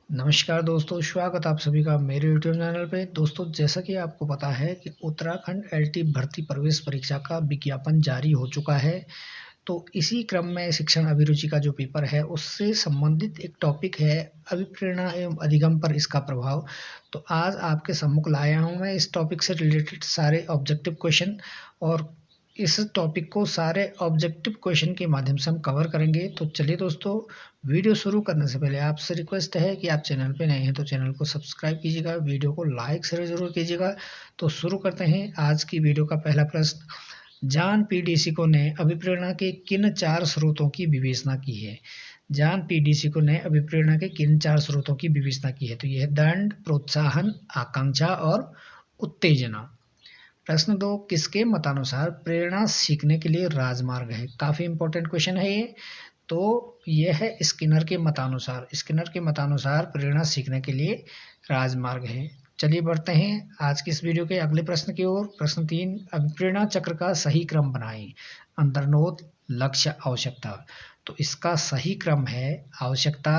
नमस्कार दोस्तों, स्वागत आप सभी का मेरे यूट्यूब चैनल पे। दोस्तों, जैसा कि आपको पता है कि उत्तराखंड एलटी भर्ती प्रवेश परीक्षा का विज्ञापन जारी हो चुका है। तो इसी क्रम में शिक्षण अभिरुचि का जो पेपर है उससे संबंधित एक टॉपिक है अभिप्रेरणा एवं अधिगम पर इसका प्रभाव। तो आज आपके सम्मुख लाया हूँ मैं इस टॉपिक से रिलेटेड सारे ऑब्जेक्टिव क्वेश्चन, और इस टॉपिक को सारे ऑब्जेक्टिव क्वेश्चन के माध्यम से हम कवर करेंगे। तो चलिए दोस्तों, वीडियो शुरू करने से पहले आपसे रिक्वेस्ट है कि आप चैनल पे नए हैं तो चैनल को सब्सक्राइब कीजिएगा, वीडियो को लाइक शेयर जरूर कीजिएगा। तो शुरू करते हैं आज की वीडियो का पहला प्रश्न। जॉन पी डिसिको ने अभिप्रेरणा के किन 4 स्रोतों की विवेचना की है? जॉन पी डिसिको ने अभिप्रेरणा के किन 4 स्रोतों की विवेचना की है? तो यह है दंड, प्रोत्साहन, आकांक्षा और उत्तेजना। प्रश्न 2, किसके मतानुसार प्रेरणा सीखने के लिए राजमार्ग है? काफी इंपॉर्टेंट क्वेश्चन है ये। तो यह है स्किनर के मतानुसार। स्किनर के मतानुसार प्रेरणा सीखने के लिए राजमार्ग है। चलिए बढ़ते हैं आज की इस वीडियो के अगले प्रश्न की ओर। प्रश्न 3, अभिप्रेरणा चक्र का सही क्रम बनाएं। अंतर्नोद, लक्ष्य, आवश्यकता। तो इसका सही क्रम है आवश्यकता,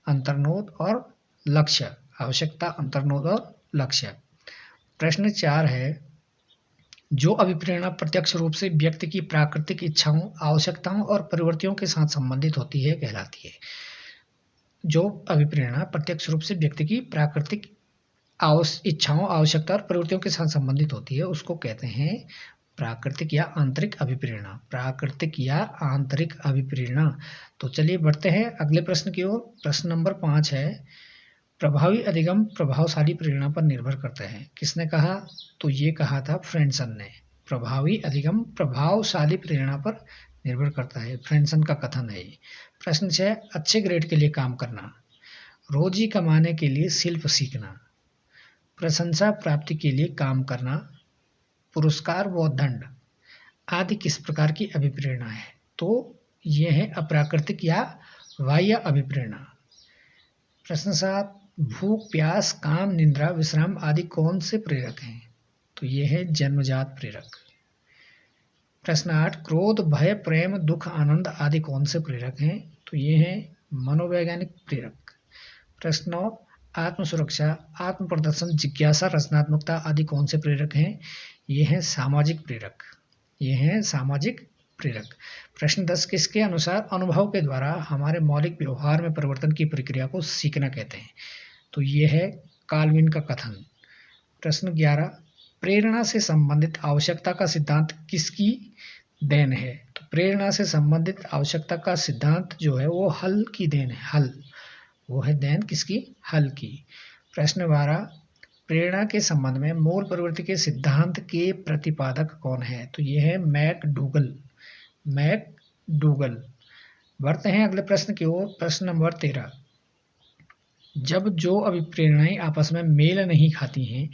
अंतर्नोद और लक्ष्य। आवश्यकता, अंतर्नोद और लक्ष्य। प्रश्न 4 है, जो अभिप्रेरणा प्रत्यक्ष रूप से व्यक्ति की प्राकृतिक इच्छाओं, आवश्यकताओं और प्रवृत्तियों के साथ संबंधित होती है कहलाती है। जो अभिप्रेरणा प्रत्यक्ष रूप से व्यक्ति की प्राकृतिक इच्छाओं, आवश्यकता और प्रवृत्तियों के साथ संबंधित होती है उसको कहते हैं प्राकृतिक या आंतरिक अभिप्रेरणा। प्राकृतिक या आंतरिक अभिप्रेरणा। तो चलिए बढ़ते हैं अगले प्रश्न की ओर। प्रश्न नंबर 5 है, प्रभावी अधिगम प्रभावशाली प्रेरणा पर निर्भर करते हैं। किसने कहा? तो ये कहा था फ्रेंडसन ने। प्रभावी अधिगम प्रभावशाली प्रेरणा पर निर्भर करता है, फ्रेंडसन का कथन है ये। प्रश्न 6, अच्छे ग्रेड के लिए काम करना, रोजी कमाने के लिए शिल्प सीखना, प्रशंसा प्राप्ति के लिए काम करना, पुरस्कार व दंड आदि किस प्रकार की अभिप्रेरणा है? तो यह है अप्राकृतिक या बाह्य अभिप्रेरणा। प्रश्न 7, भूख, प्यास, काम, निद्रा, विश्राम आदि कौन से प्रेरक हैं? तो ये है जन्मजात प्रेरक। प्रश्न 8, क्रोध, भय, प्रेम, दुख, आनंद आदि कौन से प्रेरक हैं? तो ये है मनोवैज्ञानिक प्रेरक। प्रश्न 9, आत्म सुरक्षा, आत्म प्रदर्शन, जिज्ञासा, रचनात्मकता आदि कौन से प्रेरक हैं? ये हैं सामाजिक प्रेरक। ये हैं सामाजिक प्रेरक। प्रश्न 10, किसके अनुसार अनुभव के द्वारा हमारे मौलिक व्यवहार में परिवर्तन की प्रक्रिया को सीखना कहते हैं? तो ये है काल्विन का कथन। प्रश्न 11, प्रेरणा से संबंधित आवश्यकता का सिद्धांत किसकी देन है? तो प्रेरणा से संबंधित आवश्यकता का सिद्धांत जो है वो हल की देन है। हल, वो है देन किसकी? हल की। प्रश्न 12, प्रेरणा के संबंध में मूल प्रवृत्ति के सिद्धांत के प्रतिपादक कौन है? तो ये है मैकडूगल। मैकडूगल। बढ़ते हैं अगले प्रश्न की ओर। प्रश्न नंबर 13, जब जो अभिप्रेरणाएं आपस में मेल नहीं खाती हैं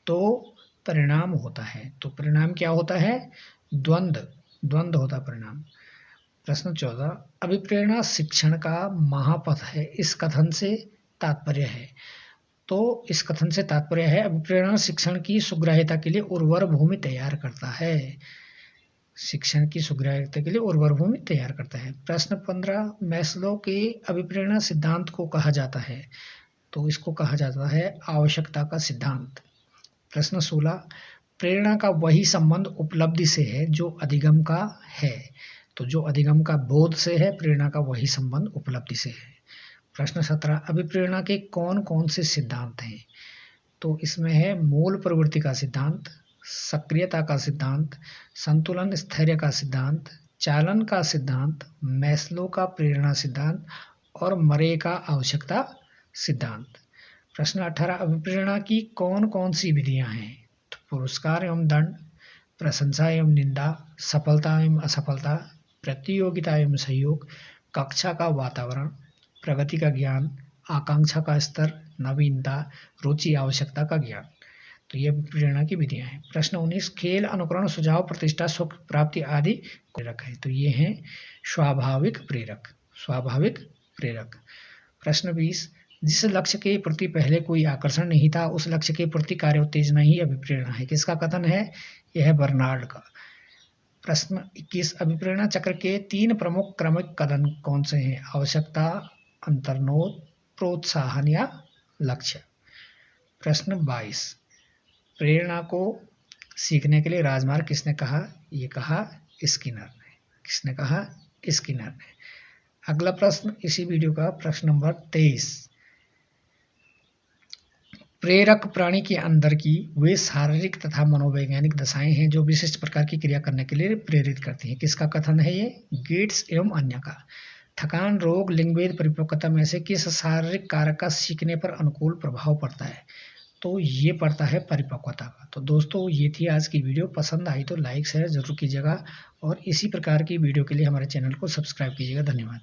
तो परिणाम होता है। तो परिणाम क्या होता है? द्वंद्व होता परिणाम। प्रश्न 14, अभिप्रेरणा शिक्षण का महापथ है, इस कथन से तात्पर्य है? तो इस कथन से तात्पर्य है अभिप्रेरणा शिक्षण की सुग्राह्यता के लिए उर्वर भूमि तैयार करता है। शिक्षण की सुग्राह्यता के लिए उर्वर भूमि तैयार करता है। प्रश्न 15, मैस्लो के अभिप्रेरणा सिद्धांत को कहा जाता है? तो इसको कहा जाता है आवश्यकता का सिद्धांत। प्रश्न 16, प्रेरणा का वही संबंध उपलब्धि से है जो अधिगम का है? तो जो अधिगम का बोध से है, प्रेरणा का वही संबंध उपलब्धि से है। प्रश्न 17, अभिप्रेरणा के कौन कौन से सिद्धांत हैं? तो इसमें है मूल प्रवृत्ति का सिद्धांत, सक्रियता का सिद्धांत, संतुलन स्थैर्य का सिद्धांत, चालन का सिद्धांत, मैस्लो का प्रेरणा सिद्धांत और मरे का आवश्यकता सिद्धांत। प्रश्न 18, अभिप्रेरणा की कौन कौन सी विधियां हैं? तो पुरस्कार एवं दंड, प्रशंसा एवं निंदा, सफलता एवं असफलता, प्रतियोगिता एवं सहयोग, कक्षा का वातावरण, प्रगति का ज्ञान, आकांक्षा का स्तर, नवीनता, रुचि, आवश्यकता का ज्ञान। तो ये प्रेरणा की विधियां हैं। प्रश्न 19, खेल, अनुकरण, सुझाव, प्रतिष्ठा, सुख प्राप्ति आदि प्रेरक है। तो ये हैं स्वाभाविक प्रेरक। स्वाभाविक प्रेरक। प्रश्न 20, जिस लक्ष्य के प्रति पहले कोई आकर्षण नहीं था उस लक्ष्य के प्रति कार्य उत्तेजना ही अभिप्रेरणा है। किसका कथन है? यह है बर्नार्ड का। प्रश्न 21, अभिप्रेरणा चक्र के 3 प्रमुख क्रमिक कदम कौन से हैं? आवश्यकता, अंतर्नोद, प्रोत्साहन या लक्ष्य। प्रश्न 22, प्रेरणा को सीखने के लिए राजमार्ग किसने कहा? ये कहा स्किनर ने। किसने कहा? स्किनर ने। अगला प्रश्न इसी वीडियो का प्रश्न नंबर 23, प्रेरक प्राणी के अंदर की वे शारीरिक तथा मनोवैज्ञानिक दशाएं हैं जो विशिष्ट प्रकार की क्रिया करने के लिए प्रेरित करती हैं। किसका कथन है ये? गेट्स एवं अन्य का। थकान, रोग, लिंगभेद, परिपक्वता में से किस शारीरिक कारक का सीखने पर अनुकूल प्रभाव पड़ता है? तो ये पड़ता है परिपक्वता का। तो दोस्तों ये थी आज की वीडियो। पसंद आई तो लाइक शेयर जरूर कीजिएगा और इसी प्रकार की वीडियो के लिए हमारे चैनल को सब्सक्राइब कीजिएगा। धन्यवाद।